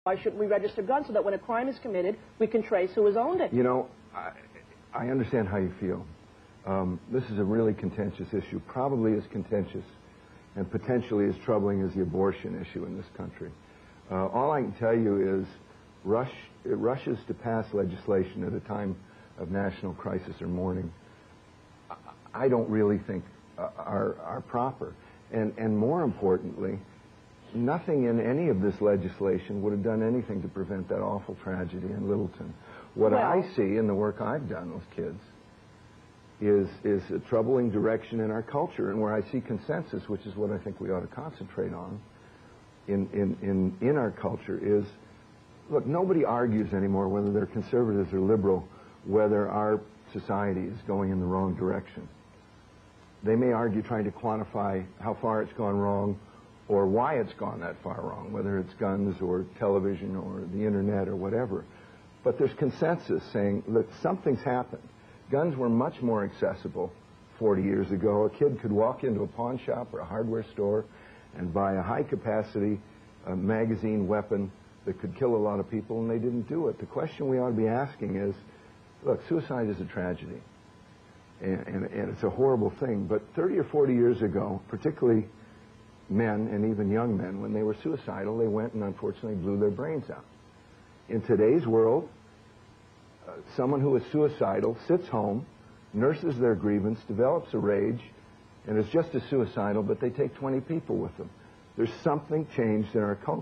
Why shouldn't we register guns so that when a crime is committed, we can trace who has owned it? You know, I understand how you feel. This is a really contentious issue, probably as contentious and potentially as troubling as the abortion issue in this country. All I can tell you is it rushes to pass legislation at a time of national crisis or mourning. I don't really think are proper. And more importantly, nothing in any of this legislation would have done anything to prevent that awful tragedy in Littleton. What I see in the work I've done with kids is a troubling direction in our culture, and where I see consensus, which is what I think we ought to concentrate on in our culture, is, look, nobody argues anymore whether they're conservatives or liberal, whether our society is going in the wrong direction. They may argue trying to quantify how far it's gone wrong or why it's gone that far wrong, whether it's guns or television or the internet or whatever. But there's consensus saying that something's happened. Guns were much more accessible 40 years ago. A kid could walk into a pawn shop or a hardware store and buy a high-capacity magazine weapon that could kill a lot of people, and they didn't do it. The question we ought to be asking is, look, suicide is a tragedy, and it's a horrible thing, but 30 or 40 years ago, particularly men and even young men, when they were suicidal, they went and unfortunately blew their brains out. In today's world, someone who is suicidal sits home, nurses their grievance, develops a rage, and is just as suicidal, but they take 20 people with them. There's something changed in our culture.